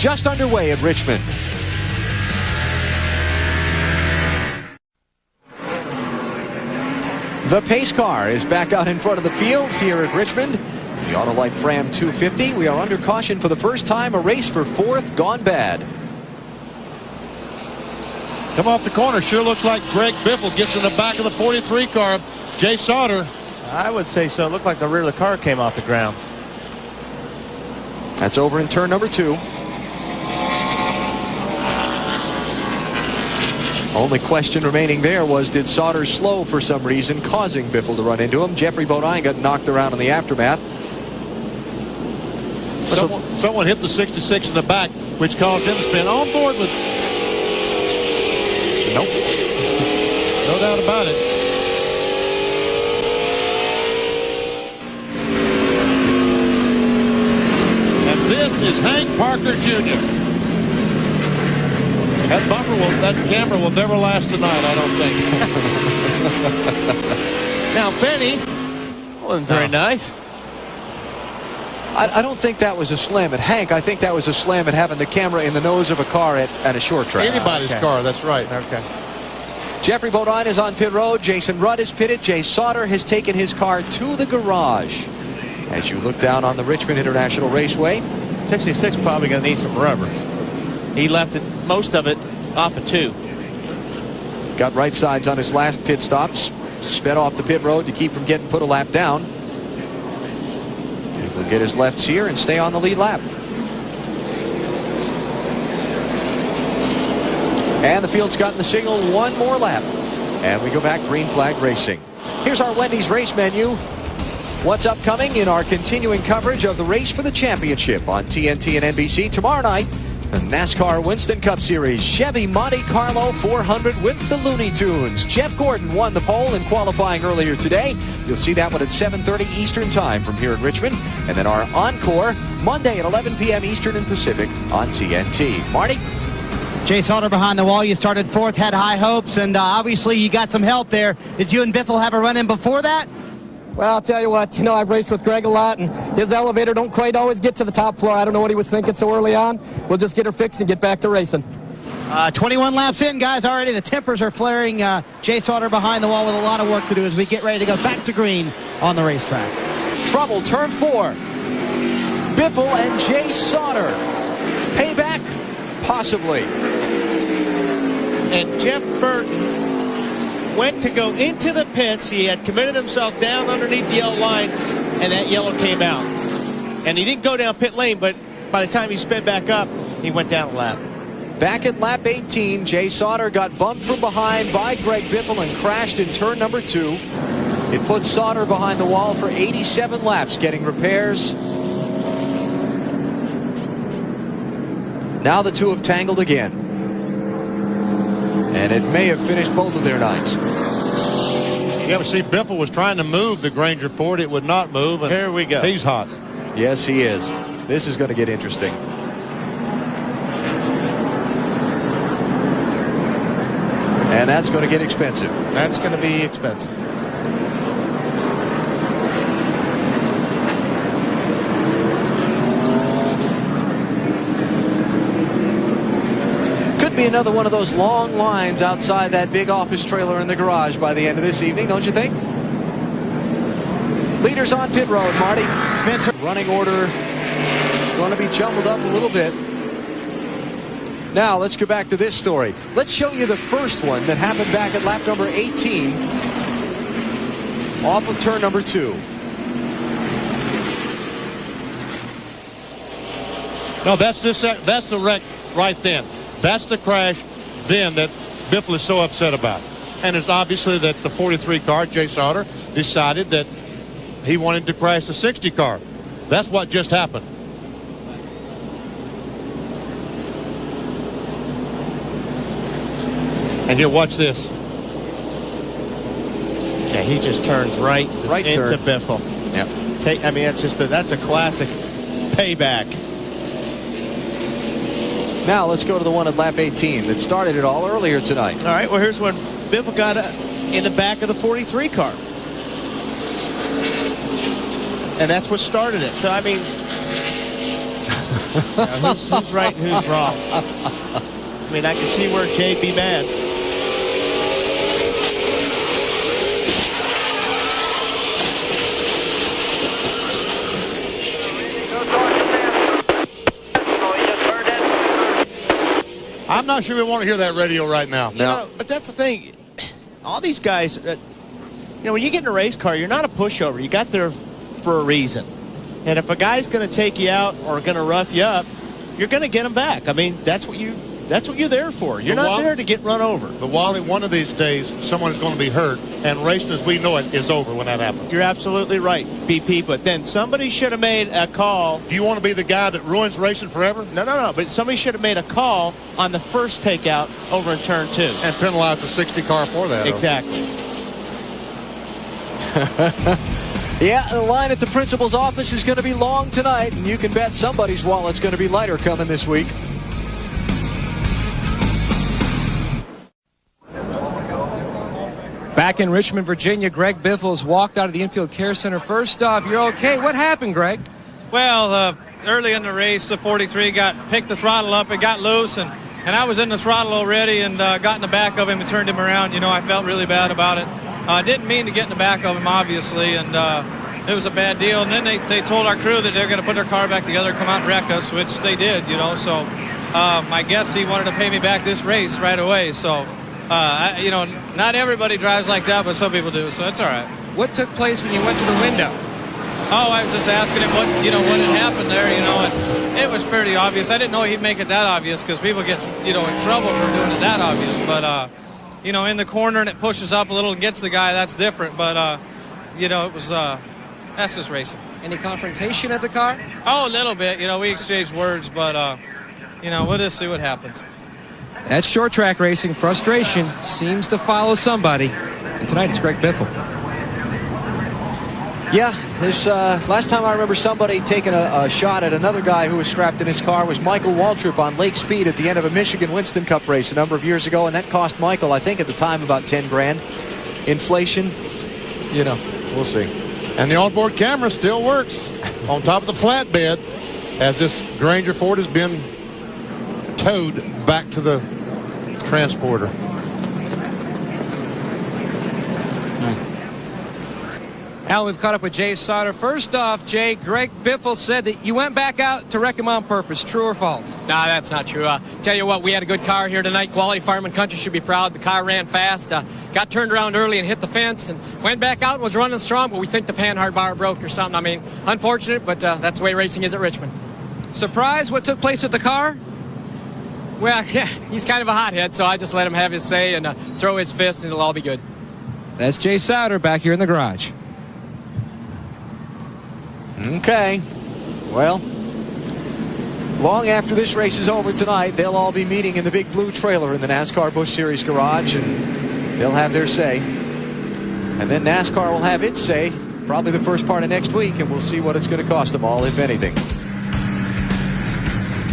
just underway at Richmond. The pace car is back out in front of the field here at Richmond. The Autolite Fram 250. We are under caution for the first time. A race for fourth gone bad. Come off the corner. Sure looks like Greg Biffle gets in the back of the 43 car. Jay Sauter. I would say so. It looked like the rear of the car came off the ground. That's over in turn number 2. Only question remaining there was, did Sauter slow for some reason, causing Biffle to run into him? Jeffrey Bodine got knocked around in the aftermath. Someone hit the 66 in the back, which caused him to spin on board with. Nope. No doubt about it. And this is Hank Parker Jr. That bumper that camera will never last tonight, I don't think. Now, Benny, wasn't very nice. I don't think that was a slam at Hank. I think that was a slam at having the camera in the nose of a car at a short track. Anybody's car, that's right. Okay. Jeffrey Bodine is on pit road. Jason Rudd is pitted. Jay Sauter has taken his car to the garage. As you look down on the Richmond International Raceway. 66 probably going to need some rubber. He left most of it off of 2. Got right sides on his last pit stop. Sped off the pit road to keep from getting put a lap down. He'll get his lefts here and stay on the lead lap. And the field's gotten the signal, one more lap. And we go back, green flag racing. Here's our Wendy's race menu. What's upcoming in our continuing coverage of the race for the championship on TNT and NBC tomorrow night? The NASCAR Winston Cup Series Chevy Monte Carlo 400 with the Looney Tunes. Jeff Gordon won the pole in qualifying earlier today. You'll see that one at 7:30 Eastern Time from here in Richmond. And then our encore Monday at 11 p.m. Eastern and Pacific on TNT. Marty? Jay Sauter behind the wall. You started 4th, had high hopes, and obviously you got some help there. Did you and Biffle have a run-in before that? Well, I'll tell you what, I've raced with Greg a lot, and his elevator don't quite always get to the top floor. I don't know what he was thinking so early on. We'll just get her fixed and get back to racing. 21 laps in, guys, already. The tempers are flaring. Jay Sauter behind the wall with a lot of work to do as we get ready to go back to green on the racetrack. Trouble, turn 4. Biffle and Jay Sauter. Payback? Possibly. And Jeff Burton went to go into the pits. He had committed himself down underneath the yellow line, and that yellow came out. And he didn't go down pit lane, but by the time he sped back up, he went down a lap. Back at lap 18, Jay Sauter got bumped from behind by Greg Biffle and crashed in turn number 2. It put Sauter behind the wall for 87 laps, getting repairs. Now the two have tangled again. And it may have finished both of their nights. You ever see Biffle was trying to move the Granger Ford. It would not move. And here we go. He's hot. Yes, he is. This is going to get interesting. And that's going to get expensive. That's going to be expensive. Be another one of those long lines outside that big office trailer in the garage by the end of this evening, don't you think? Leaders on pit road, Marty. Spencer. Running order going to be jumbled up a little bit. Now let's go back to this story. Let's show you the first one that happened back at lap number 18 off of turn number 2. No, that's the wreck right then. That's the crash then that Biffle is so upset about. And it's obviously that the 43 car, Jay Sauter, decided that he wanted to crash the 60 car. That's what just happened. And here, watch this. Yeah, he just turns right into turn. Biffle. Yep. I mean, that's a classic payback. Now let's go to the one at lap 18 that started it all earlier tonight. All right, well, here's when Biffle got in the back of the 43 car. And that's what started it. So, I mean, Who's right and who's wrong? I mean, I can see where Jay'd be mad. I'm not sure we want to hear that radio right now. You know, but that's the thing. All these guys, you know, when you get in a race car, you're not a pushover. You got there for a reason. And if a guy's going to take you out or going to rough you up, you're going to get him back. I mean, that's what you're there for. You're not there to get run over. But Wally, one of these days, someone is going to be hurt, and racing as we know it is over when that happens. You're absolutely right, BP. But then somebody should have made a call. Do you want to be the guy that ruins racing forever? No. But somebody should have made a call on the first takeout over in turn 2. And penalize the 60 car for that. Exactly. Yeah, the line at the principal's office is going to be long tonight, and you can bet somebody's wallet's going to be lighter coming this week. Back in Richmond, Virginia, Greg Biffle has walked out of the infield care center. First off, you're okay. What happened, Greg? Well, early in the race, the 43 picked the throttle up and got loose, and I was in the throttle already and got in the back of him and turned him around. You know, I felt really bad about it. Didn't mean to get in the back of him, obviously, and it was a bad deal. And then they told our crew that they're going to put their car back together and come out and wreck us, which they did, you know. So I guess he wanted to pay me back this race right away. So, you know, not everybody drives like that, but some people do, so it's all right. What took place when you went to the window? Oh, I was just asking him what had happened there, you know, and it was pretty obvious. I didn't know he'd make it that obvious because people get, you know, in trouble for doing it that obvious. But, you know, in the corner and it pushes up a little and gets the guy, that's different. But, you know, it was, that's just racing. Any confrontation at the car? Oh, a little bit. You know, we exchanged words, but, you know, we'll just see what happens. That's short track racing. Frustration seems to follow somebody. And tonight it's Greg Biffle. Yeah, this last time I remember somebody taking a shot at another guy who was strapped in his car was Michael Waltrip on Lake Speed at the end of a Michigan Winston Cup race a number of years ago, and that cost Michael, I think at the time, about 10 grand. Inflation, you know, we'll see. And the onboard camera still works on top of the flatbed as this Granger Ford has been towed back to the transporter. Alan, we've caught up with Jay Sauter. First off, Jay, Greg Biffle said that you went back out to wreck him on purpose. True or false? Nah, that's not true. Tell you what, we had a good car here tonight. Quality Farm and Country should be proud. The car ran fast, got turned around early and hit the fence, and went back out and was running strong, but we think the panhard bar broke or something. I mean, unfortunate, but that's the way racing is at Richmond. Surprise what took place at the car? Well, yeah, he's kind of a hothead, so I just let him have his say and throw his fist, and it'll all be good. That's Jay Sauter back here in the garage. Okay. Well, long after this race is over tonight, they'll all be meeting in the big blue trailer in the NASCAR Busch Series garage, and they'll have their say. And then NASCAR will have its say probably the first part of next week, and we'll see what it's going to cost them all, if anything.